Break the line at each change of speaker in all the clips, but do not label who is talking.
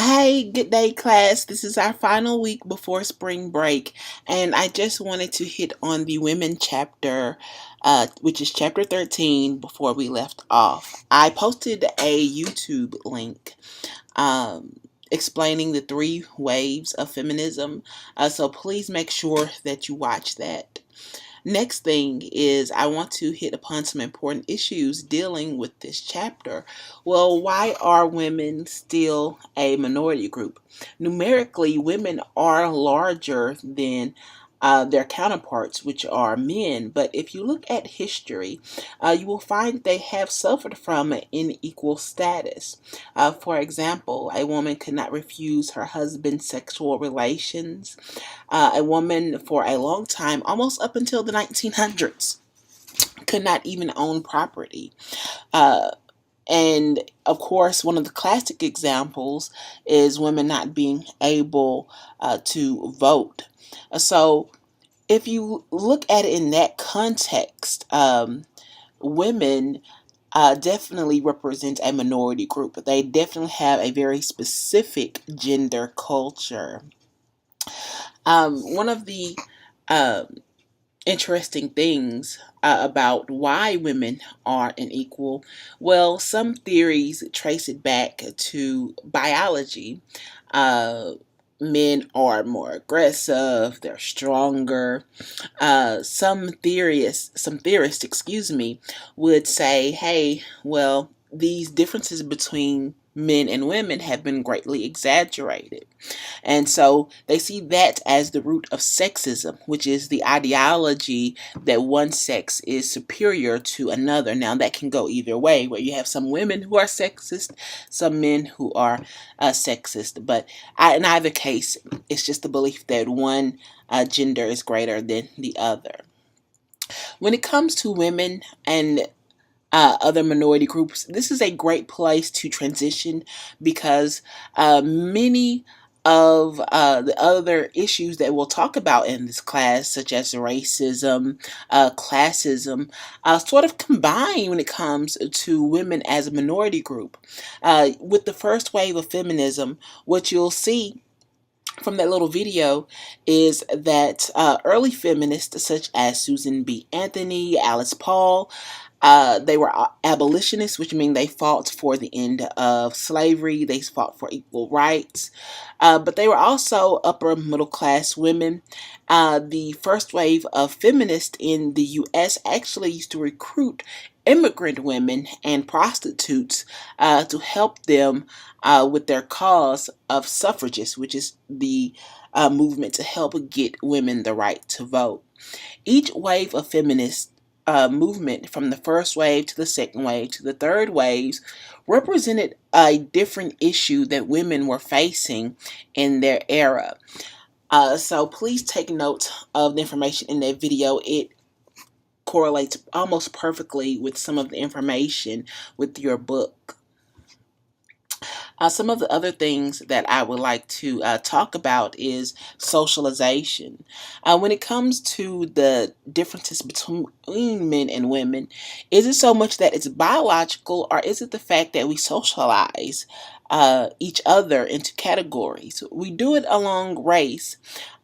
Hi, good day, class. This is our final week before spring break, and I just wanted to hit on the women chapter, which is chapter 13, before we left off. I posted a YouTube link explaining the three waves of feminism, so please make sure that you watch that. Next thing is I want to hit upon some important issues dealing with this chapter. Well, why are women still a minority group? Numerically, women are larger than their counterparts, which are men. But if you look at history, you will find they have suffered from an unequal status. For example, a woman could not refuse her husband's sexual relations. A woman for a long time, almost up until the 1900s, could not even own property. Uh, and of course, one of the classic examples is women not being able to vote. So, if you look at it in that context, women definitely represent a minority group. They definitely have a very specific gender culture. One of the um, interesting things about why women are unequal. Well, some theories trace it back to biology. Uh, Men are more aggressive, they're stronger. Some theorists, excuse me, would say, hey, well, these differences between men and women have been greatly exaggerated. And so they see that as the root of sexism, which is the ideology that one sex is superior to another. Now, that can go either way, where you have some women who are sexist, some men who are sexist. But in either case, it's just the belief that one gender is greater than the other. When it comes to women and other minority groups, this is a great place to transition because many of the other issues that we'll talk about in this class, such as racism, classism, sort of combine when it comes to women as a minority group. With the first wave of feminism, what you'll see from that little video is that early feminists such as Susan B. Anthony, Alice Paul, they were abolitionists, which means they fought for the end of slavery. They fought for equal rights. But they were also upper middle class women. The first wave of feminists in the U.S. actually used to recruit immigrant women and prostitutes to help them with their cause of suffragists, which is the movement to help get women the right to vote. Each wave of feminist movement, from the first wave to the second wave to the third waves, represented a different issue that women were facing in their era. So please take note of the information in that video. It correlates almost perfectly with some of the information with your book. Some of the other things that I would like to talk about is socialization. When it comes to the differences between men and women, is it so much that it's biological, or is it the fact that we socialize each other into categories? We do it along race,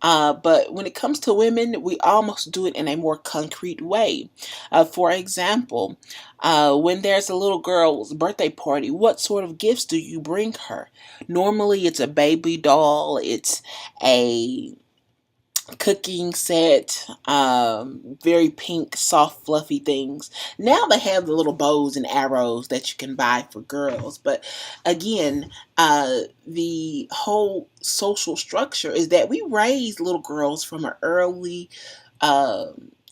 but when it comes to women, we almost do it in a more concrete way. For example, when there's a little girl's birthday party, what sort of gifts do you bring her? Normally, it's a baby doll, it's a cooking set, very pink, soft, fluffy things. Now they have the little bows and arrows that you can buy for girls. But again, the whole social structure is that we raise little girls from an early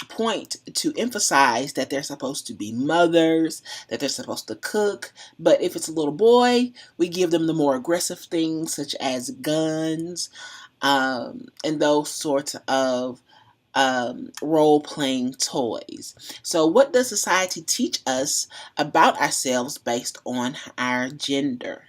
point to emphasize that they're supposed to be mothers, that they're supposed to cook. But if it's a little boy, we give them the more aggressive things such as guns, and those sorts of role playing toys. So, what does society teach us about ourselves based on our gender?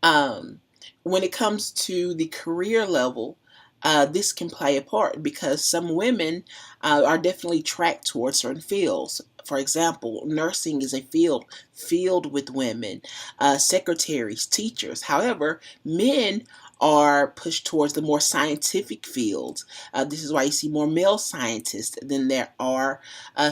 Um, when it comes to the career level, this can play a part because some women are definitely tracked towards certain fields. For example, nursing is a field filled with women, secretaries, teachers. However, men are pushed towards the more scientific fields. This is why you see more male scientists than there are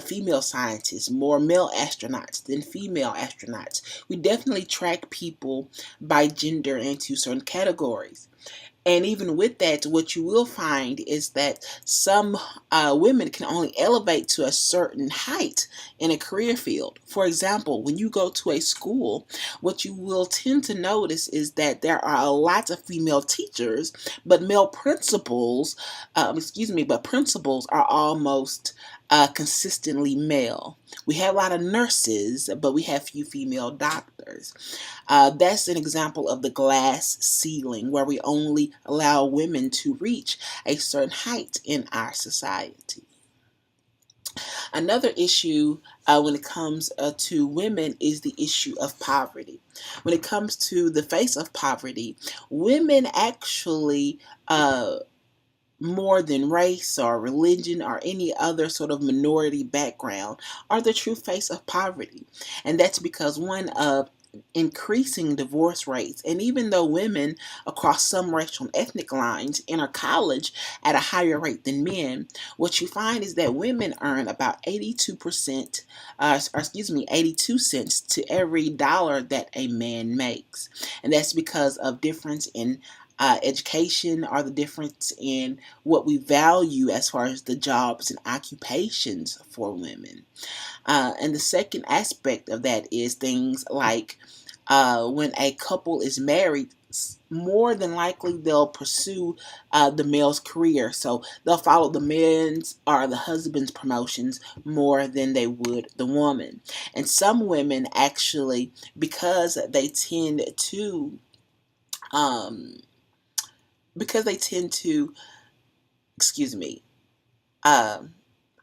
female scientists, more male astronauts than female astronauts. We definitely track people by gender into certain categories. And even with that, what you will find is that some women can only elevate to a certain height in a career field. For example, when you go to a school, what you will tend to notice is that there are a lot of female teachers, but male principals, but principals are almost consistently male. We have a lot of nurses, but we have few female doctors. That's an example of the glass ceiling where we only allow women to reach a certain height in our society. Another issue when it comes to women is the issue of poverty. When it comes to the face of poverty, women actually more than race or religion or any other sort of minority background, are the true face of poverty. And that's because one of increasing divorce rates. And even though women across some racial and ethnic lines enter college at a higher rate than men, what you find is that women earn about 82%, 82 cents to every dollar that a man makes. And that's because of difference in education, or the difference in what we value as far as the jobs and occupations for women. And the second aspect of that is things like when a couple is married, more than likely they'll pursue the male's career. So they'll follow the man's or the husband's promotions more than they would the woman. And some women actually, because they tend to, um, because they tend to, excuse me, um,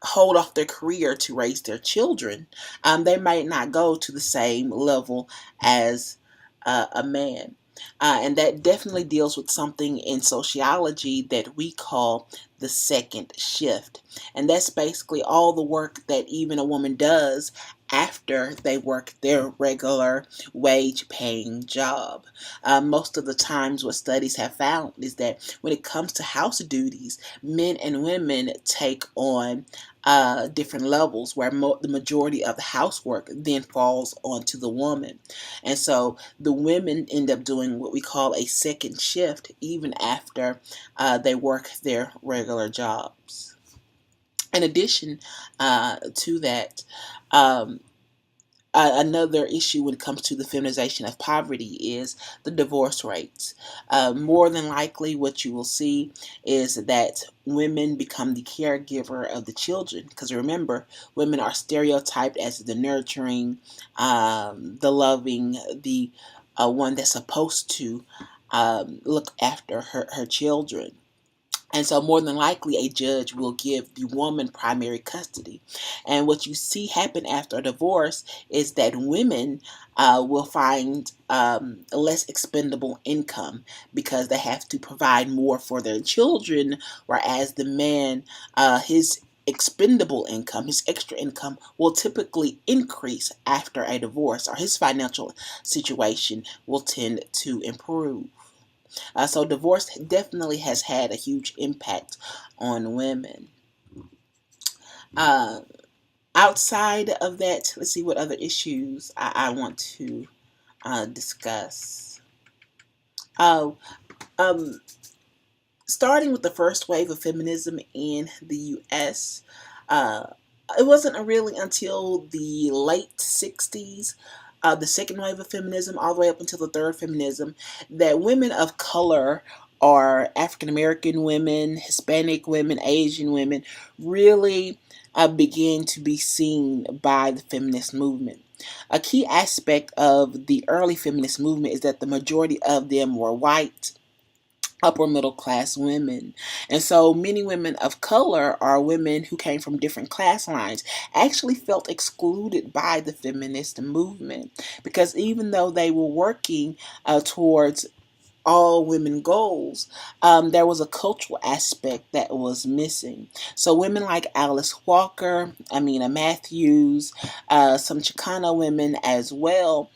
hold off their career to raise their children, they might not go to the same level as a man. And that definitely deals with something in sociology that we call the second shift. And that's basically all the work that even a woman does after they work their regular wage paying job. Most of the times, what studies have found is that when it comes to house duties, men and women take on different levels where the majority of the housework then falls onto the woman. And so the women end up doing what we call a second shift even after they work their regular jobs. In addition to that, um, another issue when it comes to the feminization of poverty is the divorce rates. More than likely, what you will see is that women become the caregiver of the children. Because remember, women are stereotyped as the nurturing, the loving, the one that's supposed to look after her children. And so, more than likely, a judge will give the woman primary custody. And what you see happen after a divorce is that women will find less expendable income because they have to provide more for their children, whereas the man, his expendable income, his extra income, will typically increase after a divorce, or his financial situation will tend to improve. So divorce definitely has had a huge impact on women. Uh, Outside of that, let's see what other issues I want to discuss. Oh, um, starting with the first wave of feminism in the U.S., uh, it wasn't really until the late 60s, the second wave of feminism, all the way up until the third feminism, that women of color, or African American women, Hispanic women, Asian women, really began to be seen by the feminist movement. A key aspect of the early feminist movement is that the majority of them were white, upper middle class women. And so many women of color, or women who came from different class lines, actually felt excluded by the feminist movement because even though they were working towards all women goals, there was a cultural aspect that was missing. So women like Alice Walker, Amina Matthews, some Chicana women as well,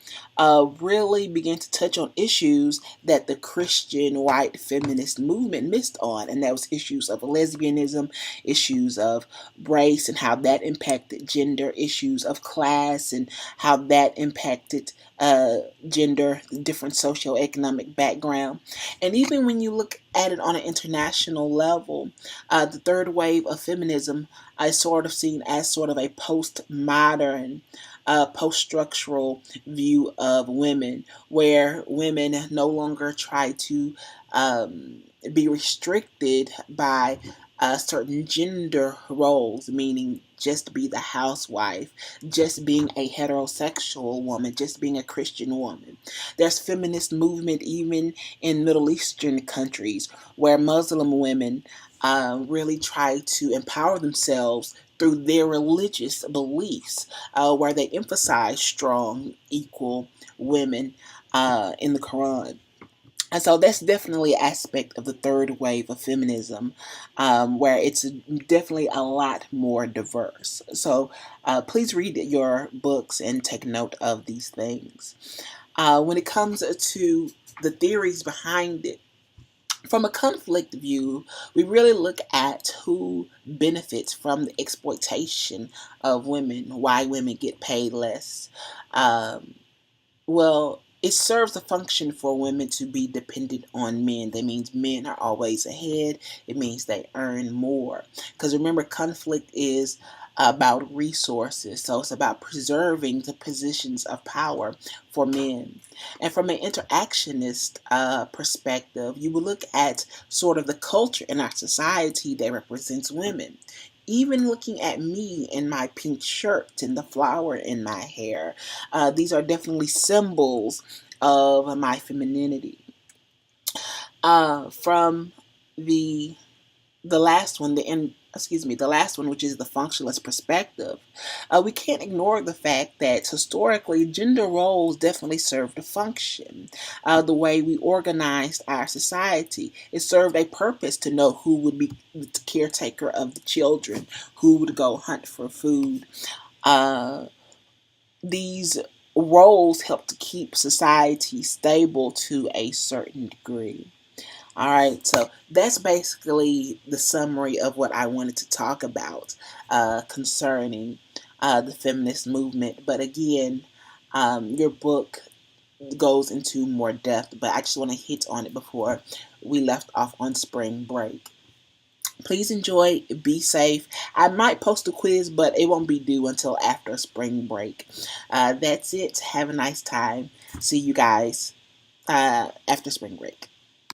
really began to touch on issues that the Christian white feminist movement missed on, and that was issues of lesbianism, issues of race and how that impacted gender, issues of class and how that impacted gender, different socioeconomic background. And even when you look at it on an international level, the third wave of feminism is sort of seen as sort of a postmodern, post structural view of women, where women no longer try to be restricted by certain gender roles, meaning just be the housewife, just being a heterosexual woman, just being a Christian woman. There's feminist movement even in Middle Eastern countries where Muslim women really try to empower themselves through their religious beliefs, where they emphasize strong, equal women in the Quran. And so that's definitely an aspect of the third wave of feminism, where it's definitely a lot more diverse. So please read your books and take note of these things. When it comes to the theories behind it, from a conflict view, we really look at who benefits from the exploitation of women, why women get paid less. Um, well, it serves a function for women to be dependent on men. That means men are always ahead. It means they earn more. Because remember, conflict is about resources. So it's about preserving the positions of power for men. And from an interactionist perspective, you will look at sort of the culture in our society that represents women. Even looking at me in my pink shirt and the flower in my hair, these are definitely symbols of my femininity. From the the last one, the last one, which is the functionalist perspective, we can't ignore the fact that historically gender roles definitely served a function. The way we organized our society, it served a purpose to know who would be the caretaker of the children, who would go hunt for food. Uh, these roles help to keep society stable to a certain degree. All right, so that's basically the summary of what I wanted to talk about concerning the feminist movement. But again, your book goes into more depth, but I just want to hit on it before we left off on spring break. Please enjoy, be safe. I might post a quiz, but it won't be due until after spring break. That's it. Have a nice time. See you guys after spring break.